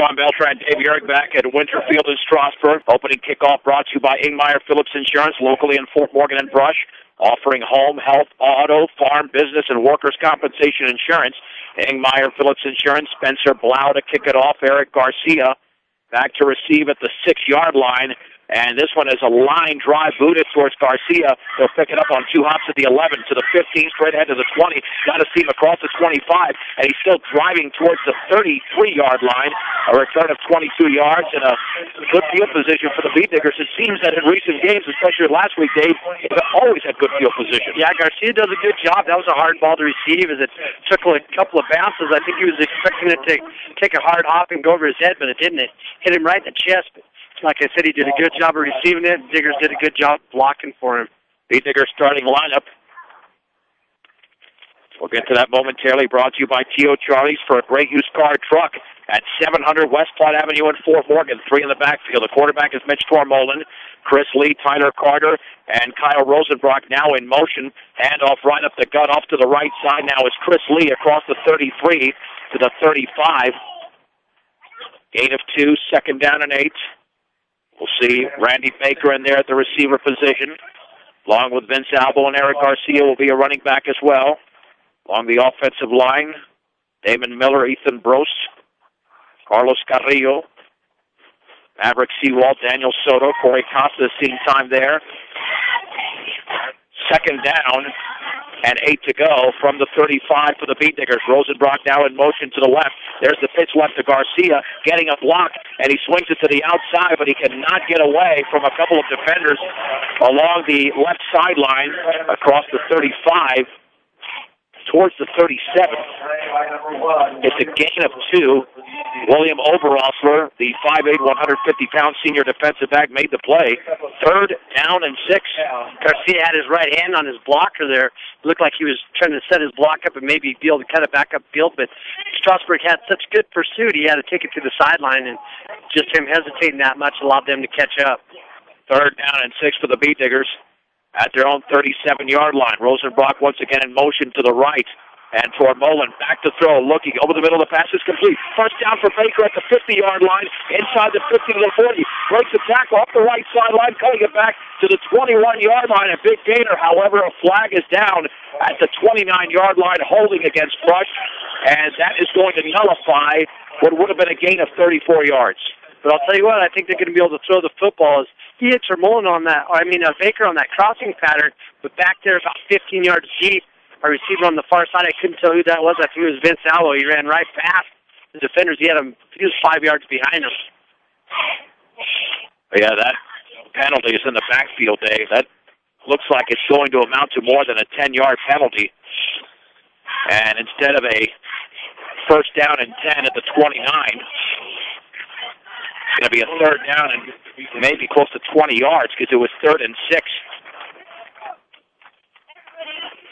John Beltran, Dave Yerrick back at Winterfield in Strasburg. Opening kickoff brought to you by Ingmeyer Phillips Insurance, locally in Fort Morgan and Brush, offering home, health, auto, farm, business, and workers' compensation insurance. Ingmeyer Phillips Insurance, Spencer Blau to kick it off. Eric Garcia back to receive at the 6-yard line. And this one is a line drive booted towards Garcia. They'll pick it up on 2 hops at the 11 to the 15, straight ahead to the 20. Got to see him across the 25, and he's still driving towards the 33-yard line. A return of 22 yards and a good field position for the Beat Diggers. It seems that in recent games, especially last week, Dave, they've always had good field position. Yeah, Garcia does a good job. That was a hard ball to receive as it took a couple of bounces. I think he was expecting it to take a hard hop and go over his head, but it didn't. It hit him right in the chest. Like I said, he did a good job of receiving it. Diggers did a good job blocking for him. Beat Diggers starting lineup. We'll get to that momentarily. Brought to you by T.O. Charlie's for a great used car truck at 700 West Platte Avenue in Fort Morgan. 3 in the backfield. The quarterback is Mitch Tormolen, Chris Lee, Tyler Carter, and Kyle Rosenbrock now in motion. Handoff right up the gut off to the right side now is Chris Lee across the 33 to the 35. Gain of 2, second down and 8. We'll see Randy Baker in there at the receiver position. Along with Vince Albo and Eric Garcia will be a running back as well. Along the offensive line, Damon Miller, Ethan Brose, Carlos Carrillo, Maverick Seawald, Daniel Soto, Corey Costa has seen time there. Second down and 8 to go from the 35 for the Beat Diggers. Rosenbrock now in motion to the left. There's the pitch left to Garcia, getting a block, and he swings it to the outside, but he cannot get away from a couple of defenders along the left sideline across the 35 towards the 37. It's a gain of 2. William Oberosler, the 5'8", 150-pound senior defensive back, made the play. Third down and 6. Garcia had his right hand on his blocker there. It looked like he was trying to set his block up and maybe be able to cut it back up field, but Strasburg had such good pursuit, he had to take it to the sideline, and just him hesitating that much allowed them to catch up. Third down and 6 for the Beat Diggers at their own 37-yard line. Rosenbrock once again in motion to the right. And Tormolen back to throw, looking over the middle. The pass is complete. First down for Baker at the 50-yard line, inside the 50 to the 40. Breaks the tackle off the right sideline, cutting it back to the 21-yard line. A big gainer, however, a flag is down at the 29-yard line, holding against Brush, and that is going to nullify what would have been a gain of 34 yards. But I'll tell you what, I think they're going to be able to throw the football. He hit Tormolen on that, Baker on that crossing pattern, but back there about 15 yards deep. Our receiver on the far side, I couldn't tell who that was. I think it was Vince Allo. He ran right past the defenders. He was 5 yards behind him. Yeah, that penalty is in the backfield, Dave. That looks like it's going to amount to more than a 10-yard penalty. And instead of a first down and 10 at the 29, it's going to be a third down and maybe close to 20 yards because it was 3rd and 6.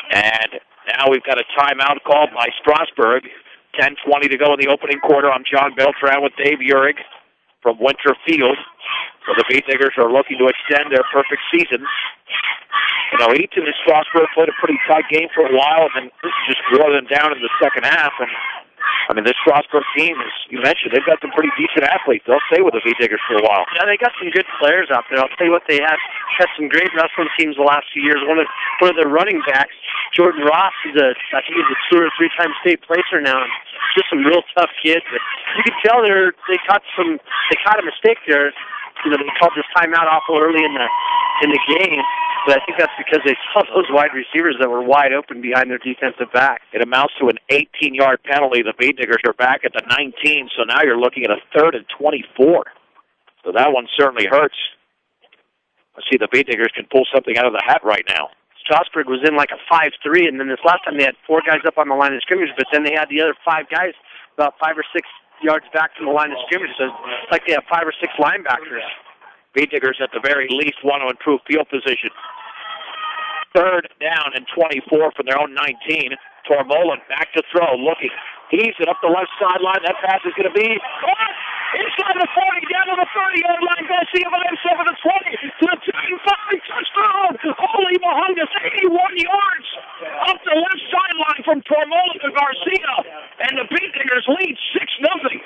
And now we've got a timeout called by Strasburg. 10:20 to go in the opening quarter. I'm John Beltran with Dave Yerrick from Winterfield. So the Beat Diggers are looking to extend their perfect season. Eaton and Strasburg played a pretty tight game for a while, and then just wore them down in the second half. And this Strasburg team, as you mentioned, they've got some pretty decent athletes. They'll stay with the Beat Diggers for a while. Yeah, they got some good players out there. I'll tell you what, they had some great wrestling teams the last few years. One of their running backs, Jordan Ross, I think he's a 2 or 3-time state placer now. Just some real tough kids. But you can tell they caught a mistake there. They called this timeout awful early in the game. But I think that's because they saw those wide receivers that were wide open behind their defensive back. It amounts to an 18-yard penalty. The Beat Diggers are back at the 19, so now you're looking at a 3rd and 24. So that one certainly hurts. Let's see if the Beat Diggers can pull something out of the hat right now. Strasburg was in like a 5-3, and then this last time they had 4 guys up on the line of scrimmage, but then they had the other 5 guys about 5 or 6 yards back from the line of scrimmage. So it's like they have 5 or 6 linebackers. Beat Diggers at the very least want to improve field position. 3rd down and 24 from their own 19. Tormolen back to throw, looking. He's it up the left sideline. That pass is going to be inside the 40, down to the 30-yard line. Garcia by himself at the 20 to the 25. Touchdown! Holy Mahungus, 81 yards up the left sideline from Tormolen to Garcia. And the Beat Diggers lead 6-0.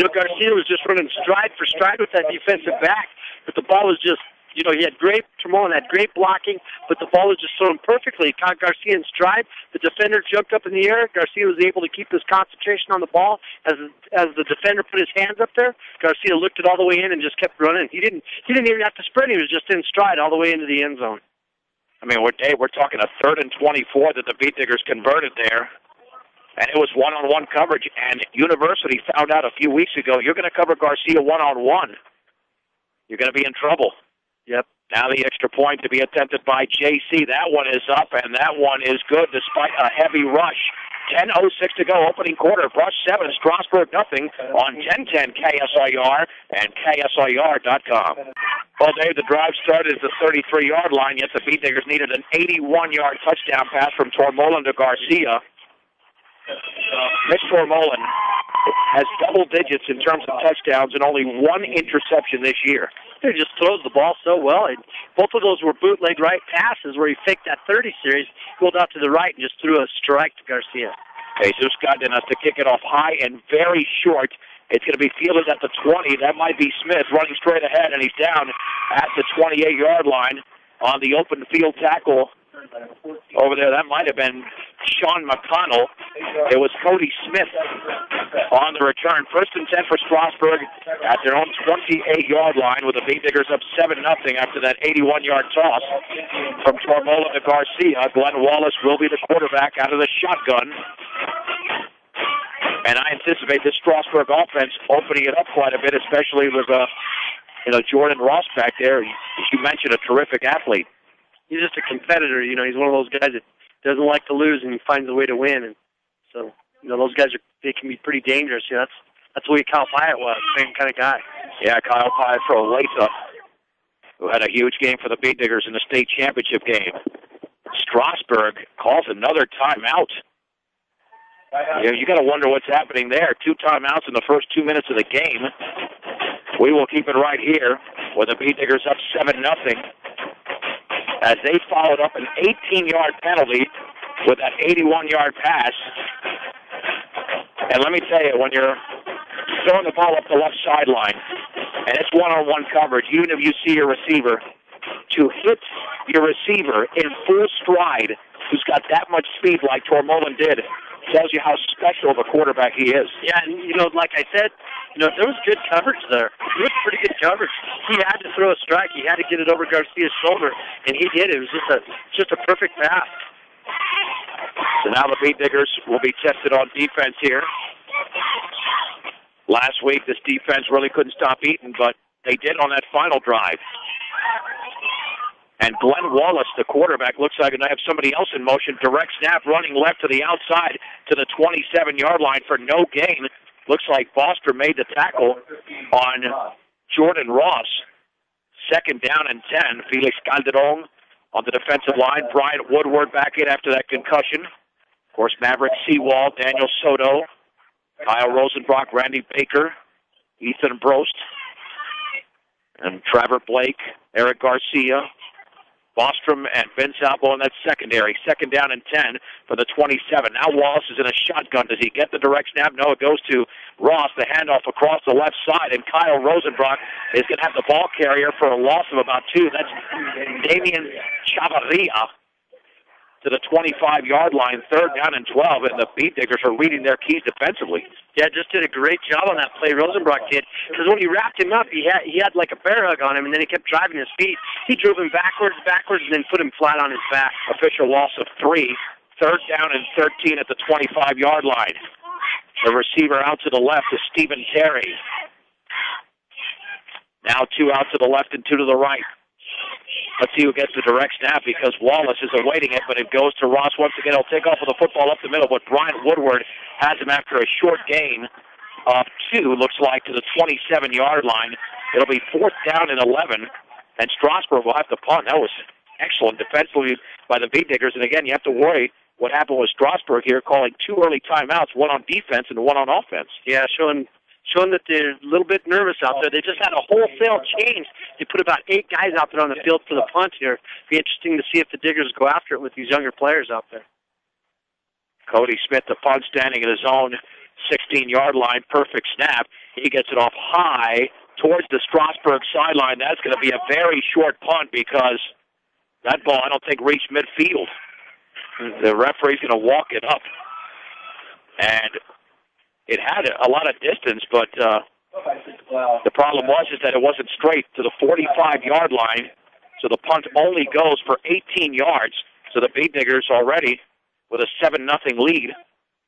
Garcia was just running stride for stride with that defensive back, but the ball was just, he had Tremolin had great blocking, but the ball was just thrown perfectly. Caught Garcia in stride. The defender jumped up in the air. Garcia was able to keep his concentration on the ball. As the defender put his hands up there, Garcia looked it all the way in and just kept running. He didn't even have to sprint. He was just in stride all the way into the end zone. I mean, we're talking a 3rd and 24 that the Beat Diggers converted there. And it was one-on-one coverage. And University found out a few weeks ago, you're going to cover Garcia one-on-one, you're going to be in trouble. Yep. Now the extra point to be attempted by JC. That one is up, and that one is good despite a heavy rush. 10:06 to go, opening quarter. Brush 7, Strasburg nothing on 1010 KSIR and KSIR.com. Well, Dave, the drive started at the 33-yard line, yet the Beat Diggers needed an 81-yard touchdown pass from Tremolin to Garcia. Mitch Tremolin has double digits in terms of touchdowns and only 1 interception this year. He just throws the ball so well. Both of those were bootleg right passes where he faked that 30 series, pulled out to the right, and just threw a strike to Garcia. Jesus Godin has to kick it off high and very short. It's going to be fielded at the 20. That might be Smith running straight ahead, and he's down at the 28-yard line on the open field tackle. Over there, that might have been Sean McConnell. It was Cody Smith on the return. 1st and 10 for Strasburg at their own 28-yard line with the Beat Diggers up 7-0 after that 81-yard toss from Tremolin to Garcia. Glenn Wallace will be the quarterback out of the shotgun. And I anticipate this Strasburg offense opening it up quite a bit, especially with Jordan Ross back there. You mentioned a terrific athlete. He's just a competitor, He's one of those guys that doesn't like to lose, and he finds a way to win. And so, those guys they can be pretty dangerous. That's the way Kyle Pyatt was, same kind of guy. Yeah, Kyle Pyatt for Olathe, who had a huge game for the Beat Diggers in the state championship game. Strasburg calls another timeout. You got to wonder what's happening there. 2 timeouts in the first 2 minutes of the game. We will keep it right here with the Beat Diggers up 7-0. As they followed up an 18-yard penalty with that 81-yard pass. And let me tell you, when you're throwing the ball up the left sideline, and it's one-on-one coverage, even if you see your receiver, to hit your receiver in full stride, who's got that much speed like Tremolin did, tells you how special of a quarterback he is. Yeah, and, like I said, there was good coverage there. It was pretty good coverage. He had to throw a strike. He had to get it over Garcia's shoulder, and he did. It was just a perfect pass. So now the Beat Diggers will be tested on defense here. Last week, this defense really couldn't stop Eaton, but they did on that final drive. And Glenn Wallace, the quarterback, looks like going to have somebody else in motion. Direct snap running left to the outside to the 27-yard line for no gain. Looks like Foster made the tackle on Jordan Ross. 2nd down and 10. Felix Calderon on the defensive line. Bryant Woodward back in after that concussion. Of course, Maverick Seawald, Daniel Soto, Kyle Rosenbrock, Randy Baker, Ethan Brost, and Trevor Blake, Eric Garcia, Bostrom, and Vince Albo in that secondary. 2nd down and 10 for the 27. Now Wallace is in a shotgun. Does he get the direct snap? No, it goes to Ross. The handoff across the left side, and Kyle Rosenbrock is going to have the ball carrier for a loss of about 2. That's Damian Chavarria to the 25-yard line. 3rd down and 12, and the Beat Diggers are reading their keys defensively. Yeah, just did a great job on that play, Rosenbrock did, because when he wrapped him up, he had like a bear hug on him, and then he kept driving his feet. He drove him backwards, and then put him flat on his back. Official loss of 3. 3rd down and 13 at the 25-yard line. The receiver out to the left is Stephen Terry. Now 2 out to the left and 2 to the right. Let's see who gets the direct snap, because Wallace is awaiting it, but it goes to Ross once again. He'll take off with the football up the middle, but Bryant Woodward has him after a short gain of 2, looks like, to the 27-yard line. It'll be 4th down and 11, and Strasburg will have to punt. That was excellent defensively by the Beat Diggers, and again, you have to worry what happened with Strasburg here, calling 2 early timeouts, 1 on defense and 1 on offense. Yeah, showing that they're a little bit nervous out there. They just had a wholesale change. They put about 8 guys out there on the field for the punt here. It'll be interesting to see if the Diggers go after it with these younger players out there. Cody Smith, the punt, standing at his own 16-yard line. Perfect snap. He gets it off high towards the Strasburg sideline. That's going to be a very short punt because that ball, I don't think, reached midfield. The referee's going to walk it up. And it had a lot of distance, but the problem was is that it wasn't straight to the 45-yard line. So the punt only goes for 18 yards. So the Beat Diggers already with a 7-0 lead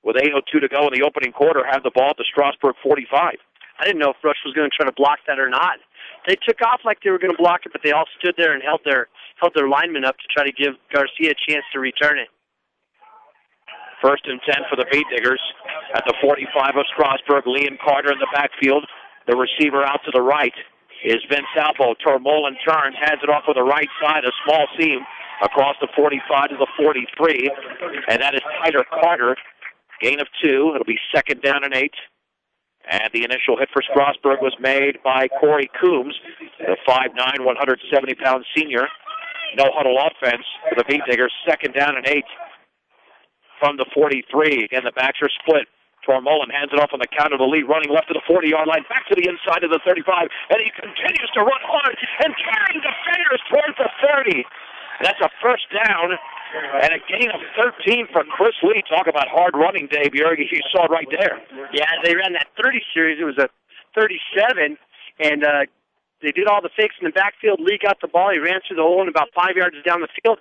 with 8:02 to go in the opening quarter have the ball at the Strasburg 45. I didn't know if Rush was going to try to block that or not. They took off like they were going to block it, but they all stood there and held their linemen up to try to give Garcia a chance to return it. 1st and 10 for the Beat Diggers at the 45 of Strasburg. Liam Carter in the backfield. The receiver out to the right is Vince Albo. Tormolen turns, hands it off with the right side, a small seam across the 45 to the 43, and that is Tyler Carter. Gain of 2. It'll be 2nd down and 8. And the initial hit for Strasburg was made by Corey Coombs, the 5'9", 170-pound senior. No huddle offense for the Beat Diggers. 2nd down and 8 from the 43. Again, the backs are split. Tormolen hands it off on the counter to the lead, running left to the 40-yard line, back to the inside of the 35, and he continues to run hard and carrying defenders towards the 30. That's a 1st down and a gain of 13 for Chris Lee. Talk about hard running, Dave. You saw it right there. Yeah, they ran that 30 series. It was a 37, and they did all the fakes in the backfield. Lee got the ball. He ran through the hole, and about 5 yards down the field,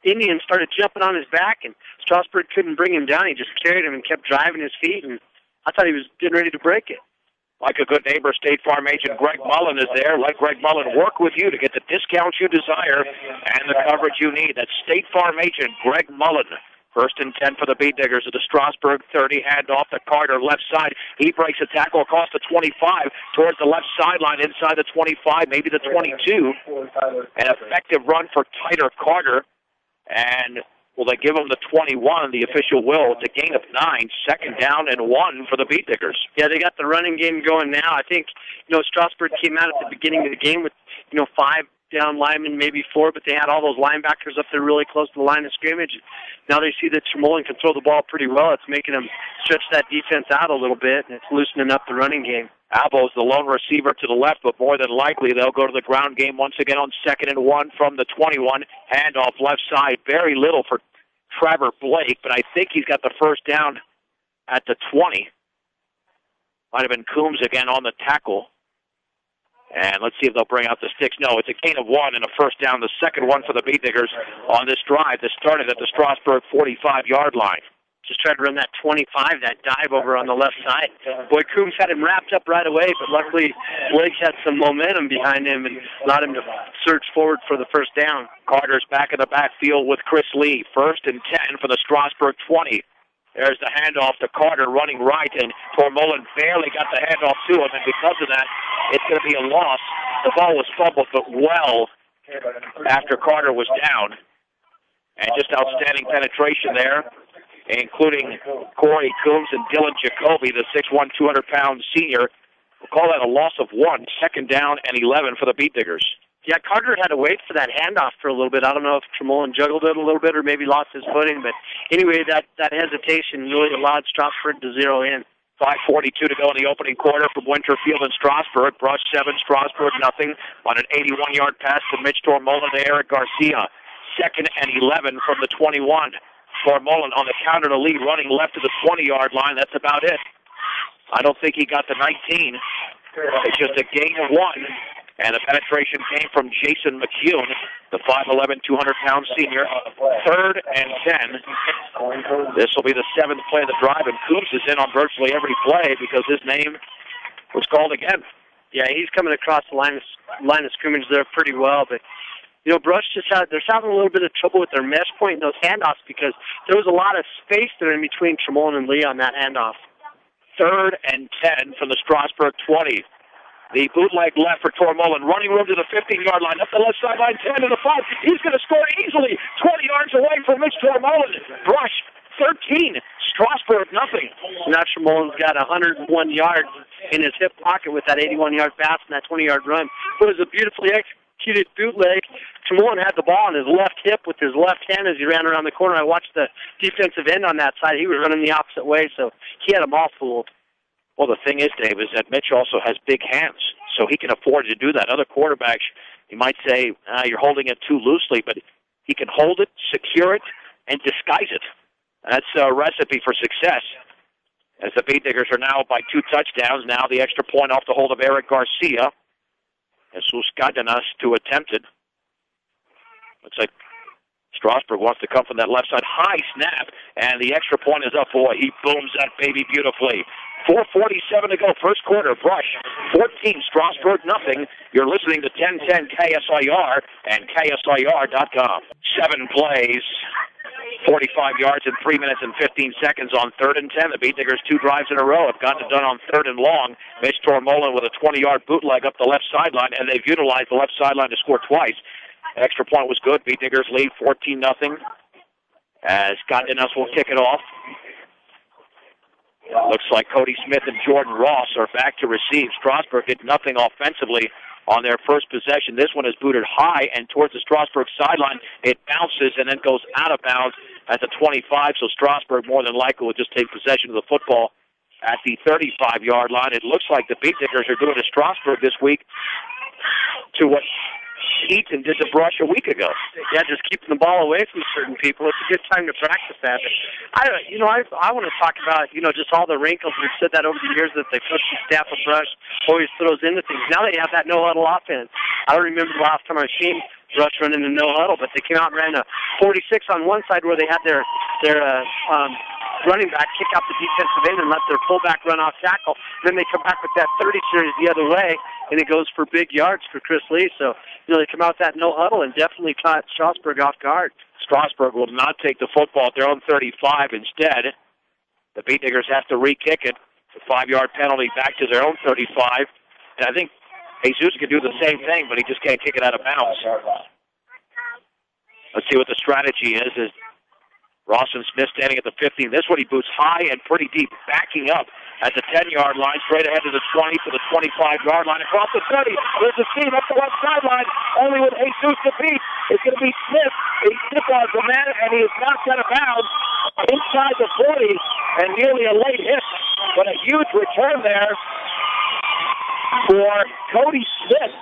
Indians started jumping on his back, and Strasburg couldn't bring him down. He just carried him and kept driving his feet, and I thought he was getting ready to break it. Like a good neighbor, State Farm agent Greg Mullen is there. Let Greg Mullen work with you to get the discounts you desire and the coverage you need. That's State Farm agent Greg Mullen. 1st and 10 for the Beat Diggers at the Strasburg 30. Hand off to Carter, left side. He breaks a tackle across the 25 towards the left sideline, inside the 25, maybe the 22. An effective run for Tyler Carter. And will they give him the 21? The official will. It's a gain of 9. 2nd down and 1 for the Beat Diggers. Yeah, they got the running game going now. I think, Strasburg came out at the beginning of the game with, 5 down linemen, maybe 4, but they had all those linebackers up there really close to the line of scrimmage. Now they see that Tormolen can throw the ball pretty well. It's making them stretch that defense out a little bit, and it's loosening up the running game. Albo's the lone receiver to the left, but more than likely they'll go to the ground game once again on 2nd and 1 from the 21. Handoff left side. Very little for Trevor Blake, but I think he's got the 1st down at the 20. Might have been Coombs again on the tackle. And let's see if they'll bring out the sticks. No, it's a gain of 1 and a 1st down. The 2nd one for the Beat Diggers on this drive that started at the Strasburg 45-yard line. Just tried to run that 25, that dive over on the left side. Boy, Coombs had him wrapped up right away, but luckily Blake had some momentum behind him and allowed him to surge forward for the 1st down. Carter's back in the backfield with Chris Lee. 1st and 10 for the Strasburg 20. There's the handoff to Carter running right, and Tormolen barely got the handoff to him, and because of that, it's going to be a loss. The ball was fumbled, but well after Carter was down. And just outstanding penetration there, including Corey Coombs and Dylan Jacoby, the 6'1", 200-pound senior. We'll call that a loss of 1. 2nd down and 11 for the Beat Diggers. Yeah, Carter had to wait for that handoff for a little bit. I don't know if Tormolen juggled it a little bit or maybe lost his footing, but anyway, that hesitation really allowed Strasburg to zero in. 5:42 to go in the opening quarter from Winterfield and Strasburg. Brush 7, Strasburg nothing on an 81-yard pass to Mitch Tormolen to Eric Garcia. 2nd and 11 from the 21. Tormolen on the counter to lead, running left to the 20-yard line. That's about it. I don't think he got the 19. It's just a gain of 1. And the penetration came from Jason McCune, the 5'11", 200-pound senior. 3rd and 10. This will be the 7th play of the drive, and Coombs is in on virtually every play because his name was called again. Yeah, he's coming across the line of scrimmage there pretty well, but Brush they're having a little bit of trouble with their mesh point in those handoffs because there was a lot of space there in between Tormolen and Lee on that handoff. 3rd and 10 from the Strasburg 20. The bootleg left for Tormolen, running room to the 15-yard line, up the left sideline, 10 to the 5. He's going to score easily, 20 yards away from Mitch Tormolen. Brush, 13. Strasburg, nothing. Now Tormolen's got 101 yards in his hip pocket with that 81-yard pass and that 20-yard run. It was a beautifully executed bootleg. Tormolen had the ball on his left hip with his left hand as he ran around the corner. I watched the defensive end on that side. He was running the opposite way, so he had them all fooled. Well, the thing is, Dave, is that Mitch also has big hands, so he can afford to do that. Other quarterbacks, you might say, you're holding it too loosely, but he can hold it, secure it, and disguise it. That's a recipe for success. As the Beat Diggers are now by 2 touchdowns, now the extra point off the hold of Eric Garcia. Jesus Cardenas to attempt it. Looks like Strasburg wants to come from that left side. High snap, and the extra point is up. Boy, he booms that baby beautifully. 4:47 to go, first quarter. Brush 14, Strasburg nothing. You're listening to 1010 KSIR and KSIR.com. 7 plays, 45 yards in 3 minutes and 15 seconds on 3rd and 10. The Beat Diggers 2 drives in a row have gotten it done on 3rd and long. Mitch Tormolen with a 20-yard bootleg up the left sideline, and they've utilized the left sideline to score twice. Extra point was good. Beat Diggers lead 14-0 as Cardenas will kick it off. Looks like Cody Smith and Jordan Ross are back to receive. Strasburg did nothing offensively on their first possession. This one is booted high and towards the Strasburg sideline. It bounces and then goes out of bounds at the 25, so Strasburg more than likely will just take possession of the football at the 35-yard line. It looks like the Beat Diggers are doing to Strasburg this week to what Eaton did to Brush a week ago. Yeah, just keeping the ball away from certain people. It's a good time to practice that. I want to talk about, just all the wrinkles. We've said that over the years that they put the staff of Brush always throws into things. Now they have that no-huddle offense. I don't remember the last time I've seen Brush run into no-huddle, but they came out and ran a 46 on one side where they had their running back kick out the defensive end and let their fullback run off tackle. Then they come back with that 30 series the other way, and it goes for big yards for Chris Lee. So, they come out with that no-huddle and definitely caught Strasburg off guard. Strasburg will not take the football at their own 35 instead. The Beat Diggers have to re-kick it. It's a 5-yard penalty back to their own 35. And I think Jesus can do the same thing, but he just can't kick it out of bounds. Let's see what the strategy is. Ross and Smith standing at the 15. This one he boots high and pretty deep, backing up at the 10-yard line, straight ahead to the 20, to the 25-yard line, across the 30. There's a seam up the left sideline, only with Jesus to beat. It's going to be Smith. He tip-offs the man, and he is knocked out of bounds inside the 40, and nearly a late hit, but a huge return there for Cody Smith,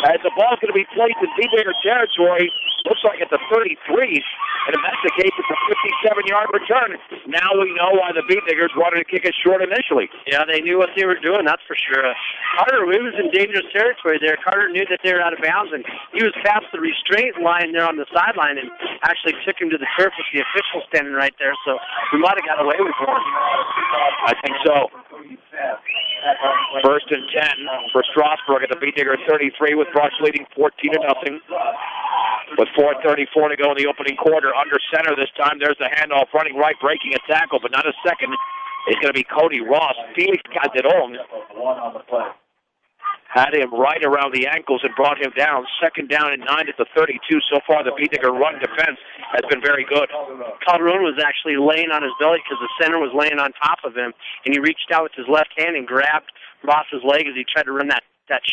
as the ball is going to be placed in Beat Digger territory. Looks like it's a 33, and in that case, it's a 57-yard return. Now we know why the Beat Diggers wanted to kick it short initially. Yeah, they knew what they were doing, that's for sure. Carter, he was in dangerous territory there. Carter knew that they were out of bounds, and he was past the restraint line there on the sideline and actually took him to the turf with the official standing right there, so we might have got away with it. I think so. 1st and 10 for Strasburg at the Beat Digger 33 with Brush leading 14-0. With 4:34 to go in the opening quarter, under center this time. There's the handoff, running right, breaking a tackle, but not a second. It's going to be Cody Ross. Felix Calderon had him right around the ankles and brought him down. 2nd down and 9 at the 32. So far, the Beat Digger run defense has been very good. Calderon was actually laying on his belly because the center was laying on top of him, and he reached out with his left hand and grabbed Ross's leg as he tried to run that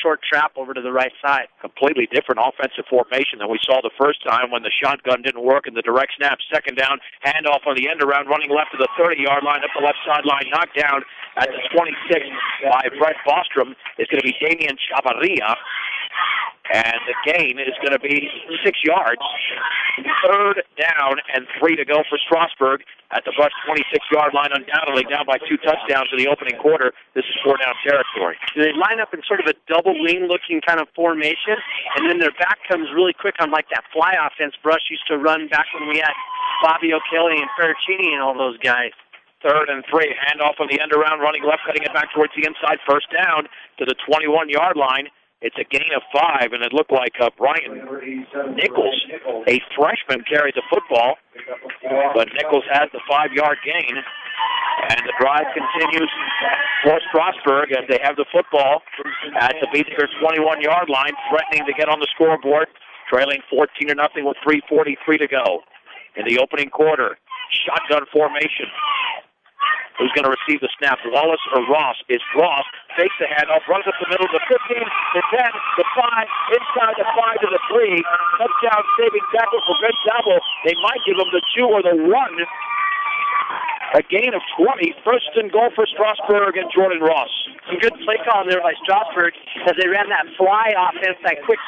short trap over to the right side. Completely different offensive formation than we saw the first time when the shotgun didn't work in the direct snap. 2nd down, handoff on the end around, running left to the 30-yard line, up the left sideline, knocked down at the 26 by Brett Bostrom. It's going to be Damian Chavarria, and the gain is going to be 6 yards. 3rd down and 3 to go for Strasburg at the Brush 26-yard line, undoubtedly down by 2 touchdowns in the opening quarter. This is 4-down territory. They line up in sort of a double wing-looking kind of formation, and then their back comes really quick on like that fly offense Brush used to run back when we had Bobby O'Kelly and Ferricini and all those guys. 3rd and 3, handoff on the end around, running left, cutting it back towards the inside. 1st down to the 21-yard line. It's a gain of 5, and it looked like Brian Nichols, a freshman, carried the football, but Nichols has the 5-yard gain, and the drive continues for Strasburg as they have the football at the Beat Digger 21-yard line, threatening to get on the scoreboard, trailing 14-0 with 3:43 to go in the opening quarter. Shotgun formation. Who's going to receive the snap, Wallace or Ross? Is Ross. Fakes the handoff, runs up the middle, the 15, the 10, the 5, inside the 5 to the 3. Touchdown saving tackle for Ben Double. They might give him the 2 or the 1 a gain of 20. First and goal for Strasburg and Jordan Ross. Some good play call there by Strasburg as they ran that fly offense, that quick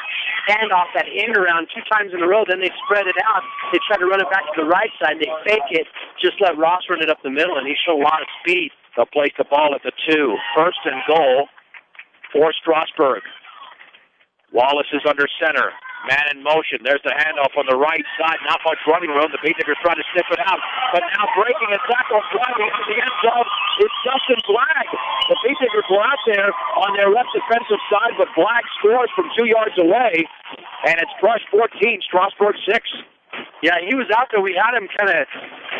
handoff, that end around 2 times in a row. Then they spread it out. They tried to run it back to the right side. They fake it, just let Ross run it up the middle, and he showed a lot of speed. They'll place the ball at the 2. First and goal for Strasburg. Wallace is under center. Man in motion. There's the handoff on the right side. Not much running room. The Beatnickers trying to sniff it out. But now breaking a tackle, flying into the end zone is Dustin Blagg. The Beatnickers were out there on their left defensive side, but Blagg scores from 2 yards away. And it's Brush 14, Strasburg 6. Yeah, he was out there. We had him kind of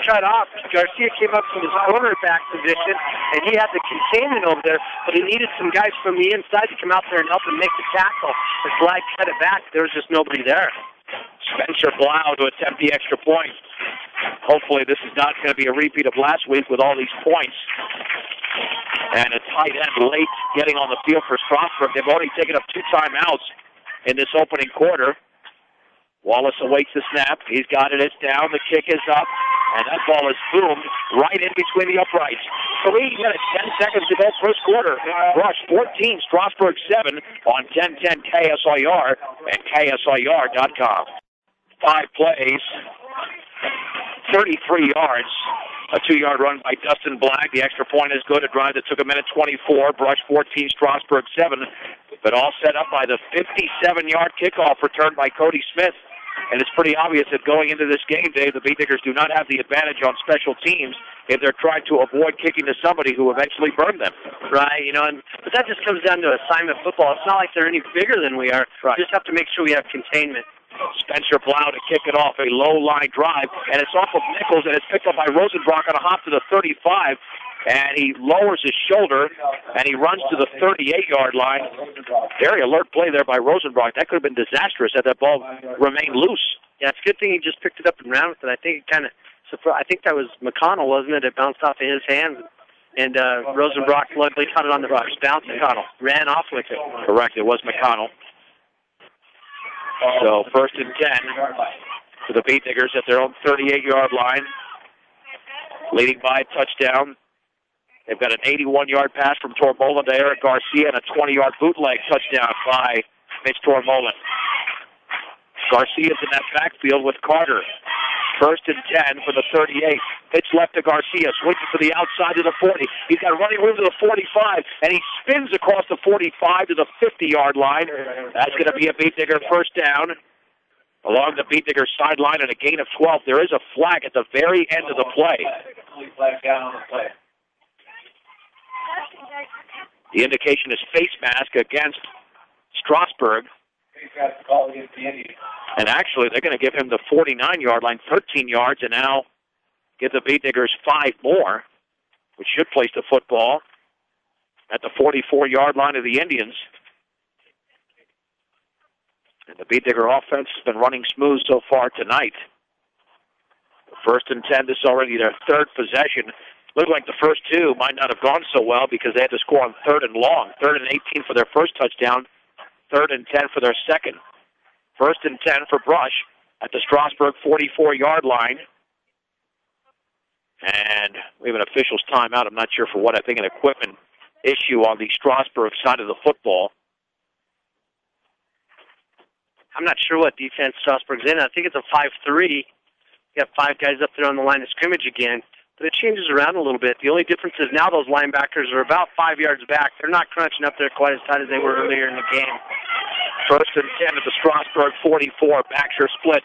cut off. Garcia came up from his cornerback position, and he had the containment over there, but he needed some guys from the inside to come out there and help him make the tackle. As Blagg cut it back, there was just nobody there. Spencer Blau to attempt the extra point. Hopefully this is not going to be a repeat of last week with all these points. And a tight end late getting on the field for Strasburg. They've already taken up 2 timeouts in this opening quarter. Wallace awaits the snap. He's got it. It's down. The kick is up. And that ball is boomed right in between the uprights. 3 minutes, 10 seconds to go first quarter. Rush 14, Strasburg 7 on 1010 KSIR and KSIR.com. 5 plays, 33 yards. A 2-yard run by Dustin Blagg. The extra point is good. A drive that took 1:24. Brush 14, Strasburg 7. But all set up by the 57-yard kickoff returned by Cody Smith. And it's pretty obvious that going into this game, Dave, the Beatnickers do not have the advantage on special teams if they're trying to avoid kicking to somebody who eventually burned them. Right, but that just comes down to assignment football. It's not like they're any bigger than we are. Right. We just have to make sure we have containment. Spencer Blau to kick it off, a low-line drive, and it's off of Nichols, and it's picked up by Rosenbrock on a hop to the 35, and he lowers his shoulder, and he runs to the 38-yard line. Very alert play there by Rosenbrock. That could have been disastrous had that ball remained loose. Yeah, it's a good thing he just picked it up and ran with it. I think it kind of surprised. I think that was McConnell, wasn't it? It bounced off of his hand, and Rosenbrock luckily caught it on the first bounce. McConnell ran off with it. Correct, it was McConnell. So first and 10 for the Beatnickers at their own 38-yard line, leading by a touchdown. They've got an 81-yard pass from Tormolen to Eric Garcia and a 20-yard bootleg touchdown by Mitch Tormolen. Garcia's in that backfield with Carter. First and 10 for the 38. Pitch left to Garcia, switches to the outside to the 40. He's got running room to the 45, and he spins across the 45 to the 50-yard line. That's going to be a Beatnicker first down along the Beatnicker sideline and a gain of 12. There is a flag at the very end of the play. The indication is face mask against Strasburg. And actually, they're going to give him the 49-yard line, 13 yards, and now give the Beatnickers 5 more, which should place the football at the 44-yard line of the Indians. And the Beatnicker offense has been running smooth so far tonight. First and 10, this is already their 3rd possession. Looked like the first 2 might not have gone so well because they had to score on 3rd and long. 3rd and 18 for their first touchdown. 3rd and 10 for their second. First and 10 for Brush at the Strasburg 44-yard line. And we have an official's timeout. I'm not sure for what. I think an equipment issue on the Strasburg side of the football. I'm not sure what defense Strasburg's in. I think it's a 5-3. You got 5 guys up there on the line of scrimmage again. But it changes around a little bit. The only difference is now those linebackers are about 5 yards back. They're not crunching up there quite as tight as they were earlier in the game. First and 10 at the Strasburg 44. Baxter split.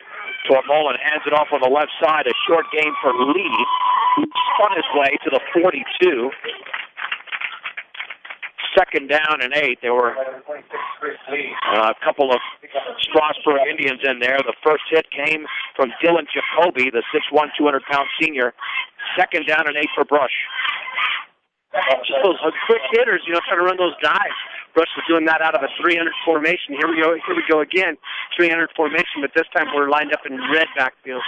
Tormolen hands it off on the left side. A short gain for Lee, who spun his way to the 42. Second down and 8. There were a couple of Strasburg Indians in there. The first hit came from Dylan Jacoby, the 6'1", 200-pound senior. Second down and 8 for Brush. Just those quick hitters, trying to run those dives. Brush was doing that out of a 300 formation. Here we go again, 300 formation, but this time we're lined up in red backfield.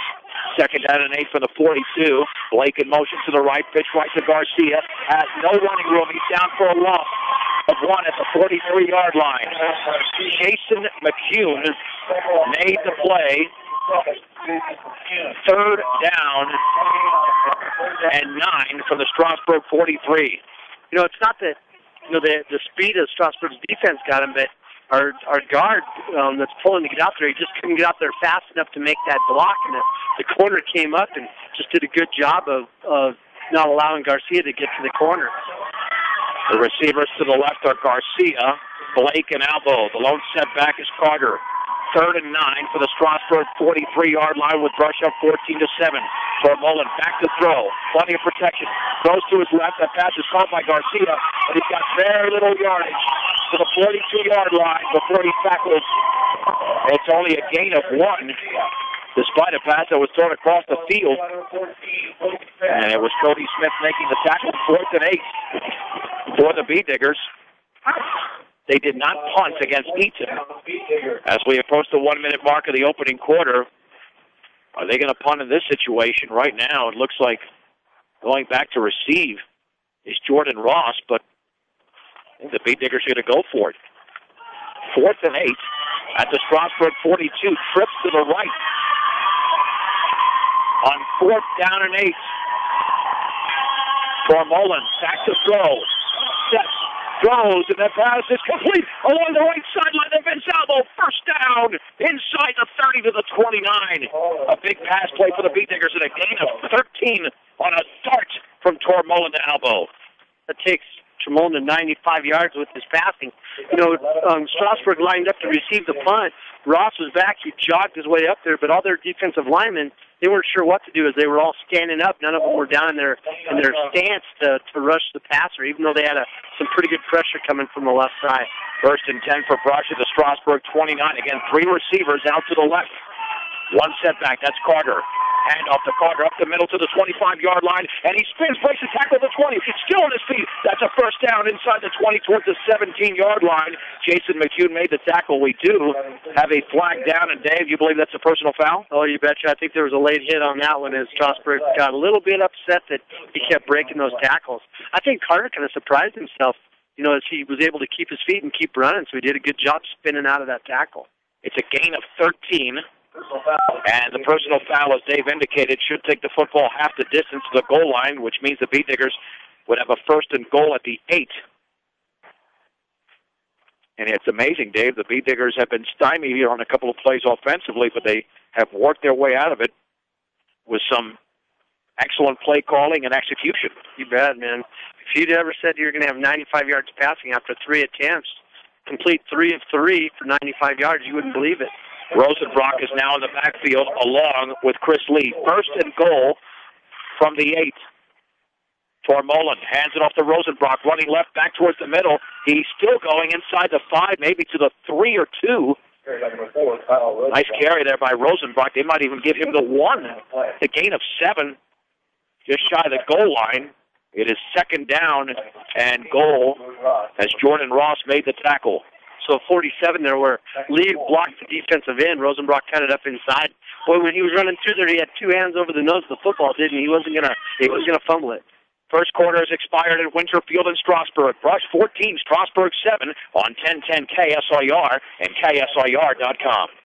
Second down and 8 for the 42. Blake in motion to the right, pitch right to Garcia. Has no running room. He's down for a loss of 1 at the 43-yard line. Jason McCune made the play. Third down from the Strasburg 43. It's not that the speed of Strasburg's defense got him, but our guard that's pulling to get out there, he just couldn't get out there fast enough to make that block, and the corner came up and just did a good job of not allowing Garcia to get to the corner. The receivers to the left are Garcia, Blake, and Albo. The lone setback is Carter. 3rd and 9 for the Strasburg 43-yard line with rush up 14-7. Tormolen back to throw. Plenty of protection. Throws to his left. That pass is caught by Garcia, but he's got very little yardage to the 42-yard line before he tackles. It's only a gain of 1, despite a pass that was thrown across the field. And it was Cody Smith making the tackle. 4th and 8 for the B-Diggers. They did not punt against Eaton. As we approach the 1-minute mark of the opening quarter, are they going to punt in this situation? Right now, it looks like going back to receive is Jordan Ross, but I think the B-Diggers are going to go for it. 4th and 8 at the Strasburg 42. Trips to the right. On 4th down and 8. Tormolen back to throw. Steps. Throws, and that pass is complete along the right sideline of Vince Albo. First down inside the 30 to the 29. A big pass play for the B-Diggers and a gain of 13 on a dart from Tormolen to Albo. That takes Tormolen to 95 yards with his passing. Strasburg lined up to receive the punt. Ross was back. He jogged his way up there, but all their defensive linemen, they weren't sure what to do as they were all standing up. None of them were down in their stance to rush the passer, even though they had some pretty good pressure coming from the left side. 1st and 10 for Brush at the Strasburg 29. Again, 3 receivers out to the left. 1 setback. That's Carter. Hand off to Carter up the middle to the 25-yard line, and he spins, breaks the tackle to the 20. He's still on his feet. That's a first down inside the 20 towards the 17-yard line. Jason McCune made the tackle. We do have a flag down, and Dave, you believe that's a personal foul? Oh, you betcha. I think there was a late hit on that one as Strasburg got a little bit upset that he kept breaking those tackles. I think Carter kind of surprised himself, as he was able to keep his feet and keep running, so he did a good job spinning out of that tackle. It's a gain of 13. And the personal foul, as Dave indicated, should take the football half the distance to the goal line, which means the B-Diggers would have a 1st and goal at the 8. And it's amazing, Dave. The B-Diggers have been stymied here on a couple of plays offensively, but they have worked their way out of it with some excellent play calling and execution. You bet, man. If you'd ever said you were going to have 95 yards passing after 3 attempts, complete 3 of 3 for 95 yards, you wouldn't believe it. Rosenbrock is now in the backfield along with Chris Lee. 1st and goal from the 8. Tormolen hands it off to Rosenbrock, running left back towards the middle. He's still going inside the 5, maybe to the 3 or 2. Nice carry there by Rosenbrock. They might even give him the 1. The gain of 7, just shy of the goal line. It is 2nd down and goal as Jordan Ross made the tackle. So 47 there where Lee blocked the defensive end. Rosenbrock cut it up inside. Boy, when he was running through there, he had 2 hands over the nose of the football, didn't he? He was gonna fumble it. First quarter has expired at Winterfield and Strasburg. Brush 14, Strasburg 7 on 1010 KSIR and KSIR.com.